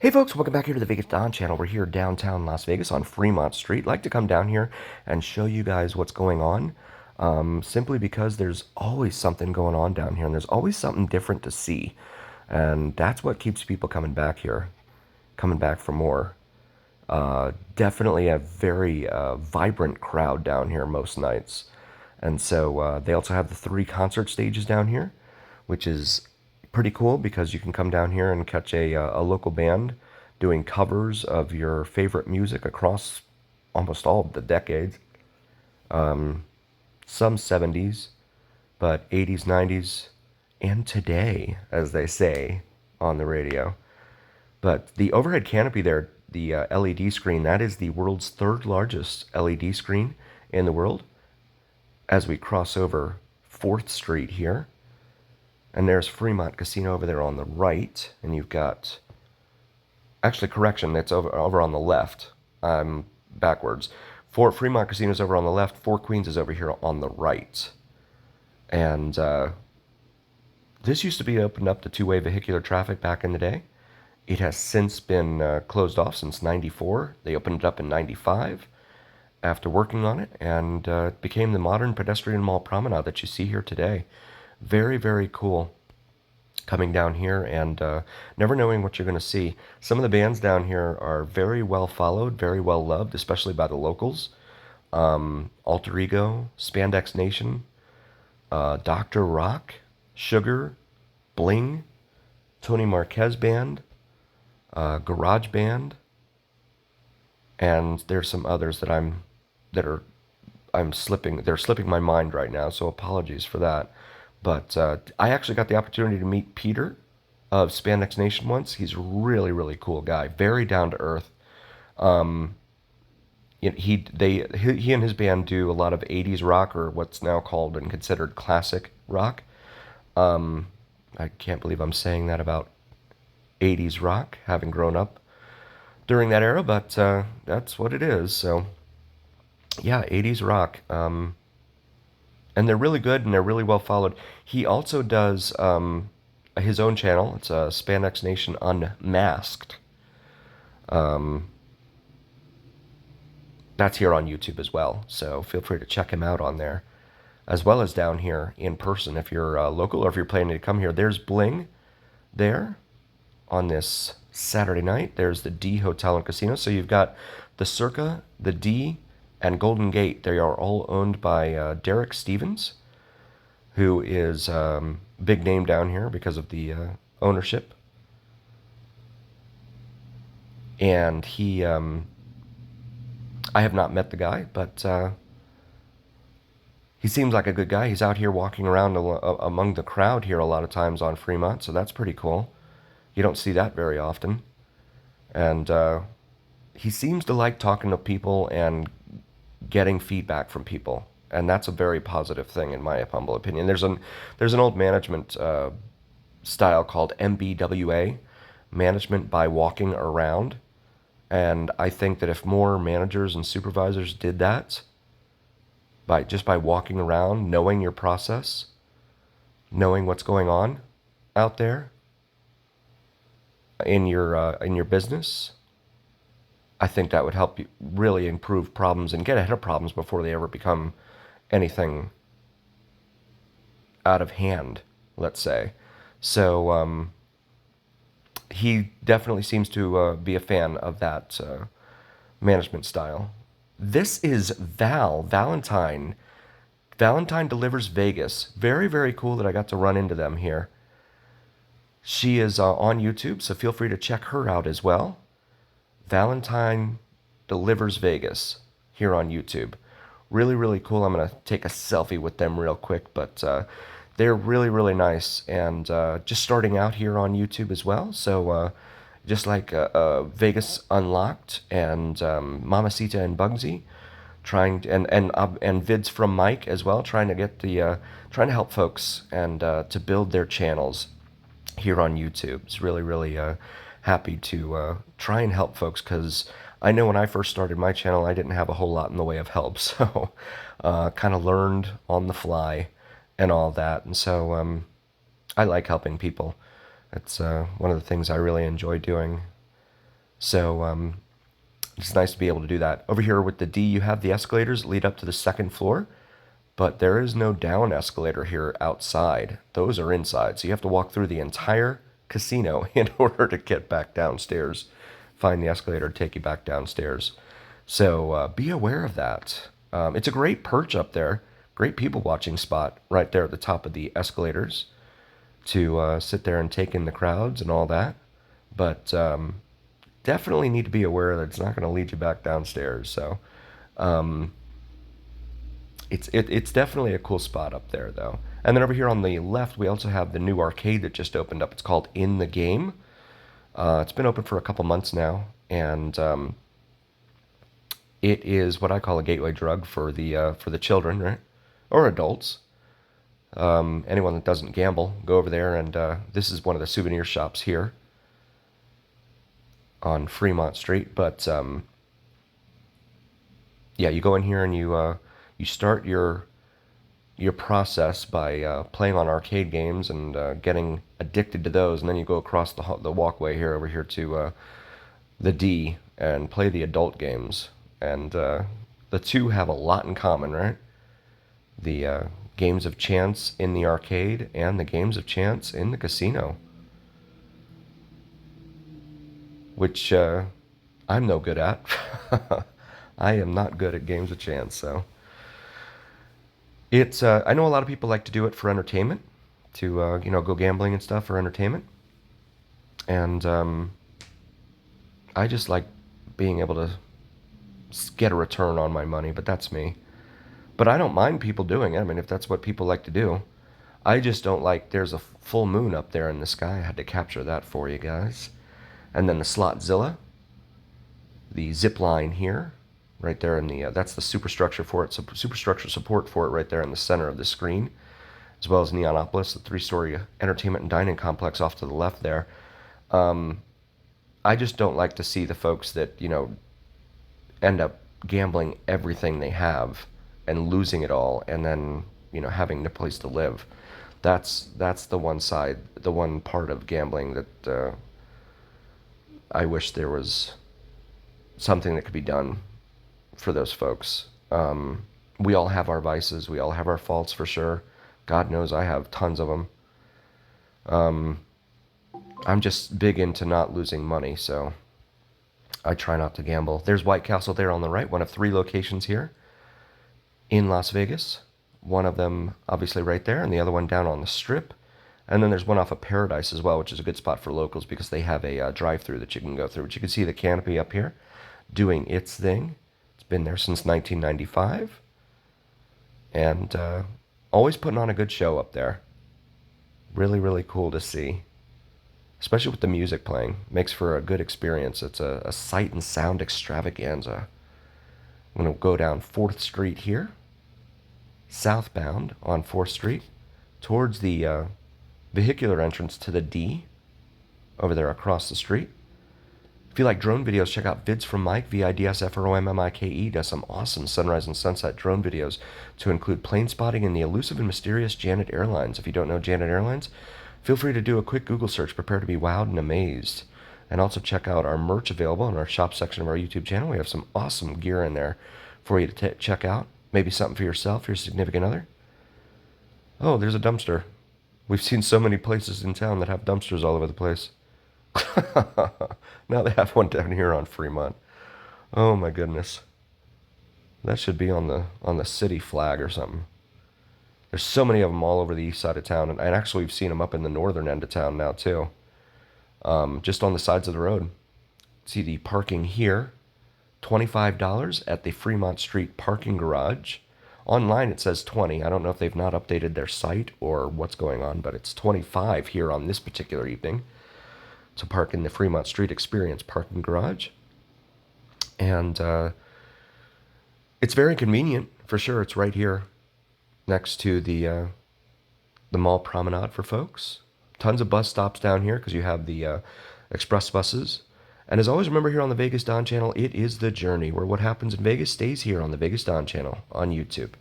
Hey folks, welcome back here to the Vegas Don channel. We're here downtown Las Vegas on Fremont Street. Like to come down here and show you guys what's going on, simply because there's always something going on down here and there's always something different to see. And that's what keeps people coming back here, coming back for more. Definitely a very vibrant crowd down here most nights. And so they also have the 3 concert stages down here, which is pretty cool because you can come down here and catch a local band doing covers of your favorite music across almost all of the decades. Some 70s, but 80s, 90s, and today, as they say on the radio. But the overhead canopy there, the LED screen, that is the world's 3rd largest LED screen in the world. As we cross over 4th Street here, and there's Fremont Casino over there on the right, and you've got, actually correction, it's over on the left. I'm backwards. Fremont Casino is over on the left, Four Queens is over here on the right. And this used to be opened up to two-way vehicular traffic back in the day. It has since been closed off since '94. They opened it up in '95 after working on it, and it became the modern pedestrian mall promenade that you see here today. Very, very cool coming down here and never knowing what you're going to see. Some of the bands down here are very well followed, very well loved, especially by the locals. Alter Ego, Spandex Nation, Dr. Rock, Sugar, Bling, Tony Marquez Band, Garage Band, and there's some others I'm slipping. They're slipping my mind right now, so apologies for that. But I actually got the opportunity to meet Peter of Spandex Nation once. He's a really, really cool guy, very down to earth. He and his band do a lot of '80s rock, or what's now called and considered classic rock. I can't believe I'm saying that about '80s rock, having grown up during that era, but that's what it is. So yeah, '80s rock. And they're really good and they're really well followed. He also does his own channel. It's Spandex Nation Unmasked. That's here on YouTube as well, so feel free to check him out on there, as well as down here in person if you're local or if you're planning to come here. There's Bling there on this Saturday night. There's the D Hotel and Casino. So you've got the Circa, the D, and Golden Gate. They are all owned by Derek Stevens, who is big name down here because of the ownership. And I have not met the guy, but he seems like a good guy. He's out here walking around among the crowd here a lot of times on Fremont, so that's pretty cool. You don't see that very often. And he seems to like talking to people and getting feedback from people, and that's a very positive thing in my humble opinion. There's an old management style called MBWA, management by walking around, and I think that if more managers and supervisors did that, by walking around, knowing your process, knowing what's going on out there in your business, I think that would help you really improve problems and get ahead of problems before they ever become anything out of hand, let's say. So he definitely seems to be a fan of that management style. This is Valentine. Valentine Delivers Vegas. Very, very cool that I got to run into them here. She is on YouTube, so feel free to check her out as well. Valentine Delivers Vegas here on YouTube. Really, really cool. I'm going to take a selfie with them real quick, but they're really, really nice and just starting out here on YouTube as well. So just like Vegas Unlocked and Mamacita and Bugsy, trying to, and vids from Mike as well, trying to get the trying to help folks and to build their channels here on YouTube. It's really, really happy to try and help folks, because I know when I first started my channel, I didn't have a whole lot in the way of help. So kind of learned on the fly and all that. And so I like helping people. It's one of the things I really enjoy doing. So it's nice to be able to do that. Over here with the D, you have the escalators that lead up to the second floor, but there is no down escalator here outside. Those are inside. So you have to walk through the entire casino in order to get back downstairs. Find the escalator to take you back downstairs. So be aware of that. It's a great perch up there. Great people watching spot right there at the top of the escalators to sit there and take in the crowds and all that. But definitely need to be aware that it's not going to lead you back downstairs. So it's definitely a cool spot up there, though. And then over here on the left, we also have the new arcade that just opened up. It's called In the Game. It's been open for a couple months now, and it is what I call a gateway drug for the children, right, or adults. Anyone that doesn't gamble, go over there, and this is one of the souvenir shops here on Fremont Street. But yeah, you go in here and you start your process by playing on arcade games and getting addicted to those, and then you go across the walkway here over here to the D and play the adult games. And the two have a lot in common, right? The games of chance in the arcade and the games of chance in the casino, which I'm no good at. I am not good at games of chance, so it's. I know a lot of people like to do it for entertainment, to go gambling and stuff for entertainment, and I just like being able to get a return on my money. But that's me. But I don't mind people doing it. I mean, if that's what people like to do. I just don't like, there's a full moon up there in the sky. I had to capture that for you guys. And then the Slotzilla, the zip line here, right there in the, that's the superstructure for it. So superstructure support for it right there in the center of the screen, as well as Neonopolis, the 3-story entertainment and dining complex off to the left there. I just don't like to see the folks that, end up gambling everything they have and losing it all, and then having no place to live. That's the one side, the one part of gambling that I wish there was something that could be done for those folks. We all have our vices, we all have our faults for sure. God knows I have tons of them. I'm just big into not losing money, so I try not to gamble. There's White Castle there on the right, one of 3 locations here in Las Vegas. One of them obviously right there, and the other one down on the Strip. And then there's one off of Paradise as well, which is a good spot for locals because they have a drive-through that you can go through. But you can see the canopy up here doing its thing. It's been there since 1995. And always putting on a good show up there. Really, really cool to see. Especially with the music playing. Makes for a good experience. It's a sight and sound extravaganza. I'm going to go down 4th Street here, southbound on 4th Street, towards the vehicular entrance to the D, over there across the street. If you like drone videos, check out Vids from Mike, VIDSFROMMIKE, does some awesome sunrise and sunset drone videos to include plane spotting and the elusive and mysterious Janet Airlines. If you don't know Janet Airlines, feel free to do a quick Google search. Prepare to be wowed and amazed. And also check out our merch available in our shop section of our YouTube channel. We have some awesome gear in there for you to check out. Maybe something for yourself, your significant other. Oh, there's a dumpster. We've seen so many places in town that have dumpsters all over the place. Now they have one down here on Fremont. Oh my goodness. That should be on the city flag or something. There's so many of them all over the east side of town, and actually we've seen them up in the northern end of town now too. Just on the sides of the road. See the parking here, $25 at the Fremont Street parking garage. Online it says 20. I don't know if they've not updated their site or what's going on, but it's 25 here on this particular evening to park in the Fremont Street Experience parking garage. And it's very convenient, for sure. It's right here next to the mall promenade for folks. Tons of bus stops down here because you have the express buses. And as always, remember here on the Vegas Don channel, it is the journey where what happens in Vegas stays here on the Vegas Don channel on YouTube.